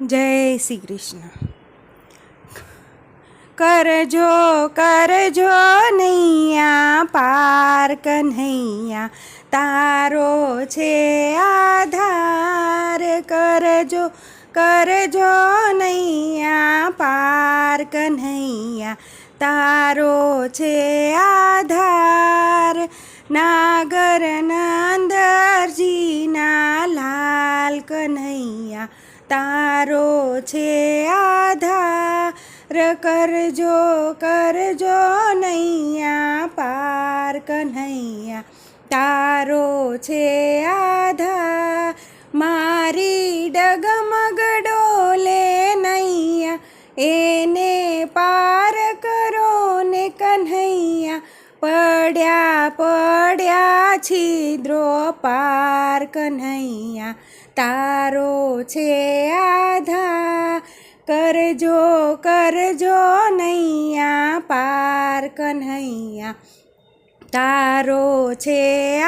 જય શ્રી કૃષ્ણ. કરજો કરજો નૈયા પાર કન્હૈયા, તારો છે આધાર. કરજો કરજો નૈયા પાર કન્હૈયા, તારો છે આધાર. નાગર નંદરજીના લાલ કન્હૈયા, તારો છે આધાર. કરજો કરજો નૈયા પાર કન્હૈયા, તારો છે આધાર. મારી ડગમગ ડોલે નૈયા, એને પાર કરો ને કન્હૈયા. પડ્યા પડ્યા છિદ્રો પાર કન્હૈયા, તારો છે આધાર. કરજો કરજો નૈયા પાર કન્હૈયા, તારો છે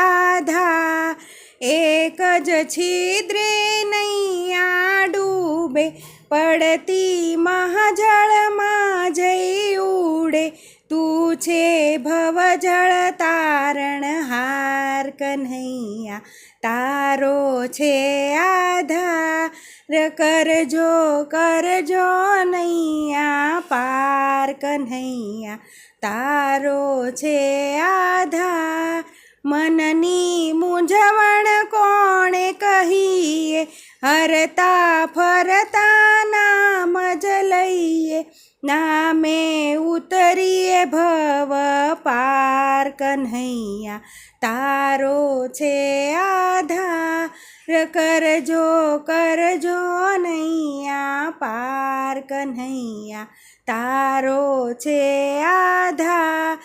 આધાર. એક જ છિદ્રે નૈયા ડૂબે, પડતી મહાજળમાં જઈ ઉડે. તું છે ભવજળ તારણહાર કન્હૈયા, તારો છે આધાર. કરજો કરજો નૈયા પાર કન્હૈયા, તારો છે આધાર. મનની મૂંઝવણ કોણે કહીએ, હરતા ફરતા નામ જ લઈએ. નામે ઉતરીએ ભવ પાર કન્હૈયા, તારો છે આધાર. કરજો કરજો નૈયા પાર કન્હૈયા, તારો છે આધાર.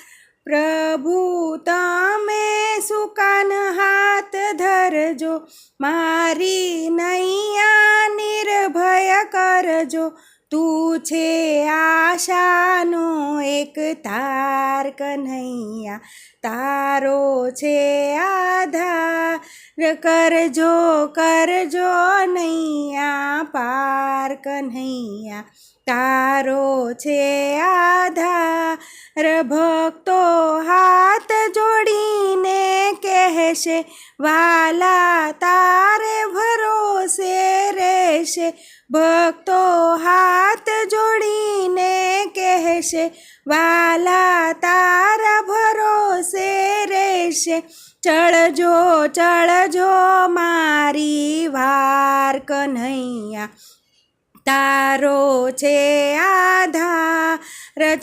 પ્રભુ તમે સુકાન હાથ ધરજો, મારી નૈયા નિર્ભય કરજો. તું છે આશાનો એક તાર કન્હૈયા, તારો છે આધાર. કરજો કરજો નૈયા પાર કન્હૈયા, તારો છે આધાર. ભક્તો હાથ જોડીને કહેશે, વાલા તારે ભરોસે રહેશે. ભક્તો હાથ જોડીને કહેશે, વાલા તારા ભરોસે રહેશે. ચળજો ચળજો મારી વાર કન્હૈયા, તારો છે આધાર.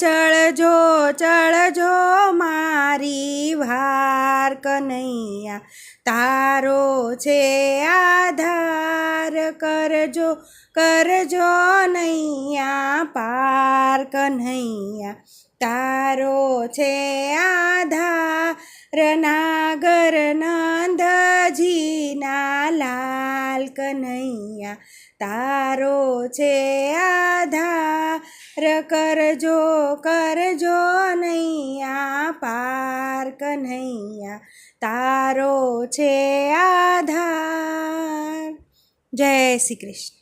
ચળજો ચળજો મારી વાર કન્હૈયા, તારો છે આધાર. કરજો કરજો નૈયા પાર કન્હૈયા, તારો છે આધાર. નાગર નંદજીના લાલ કન્હૈયા, તારો છે આધાર. કરજો કરજો નૈયા પાર કન્હૈયા, તારો છે આધાર. જય શ્રી કૃષ્ણ.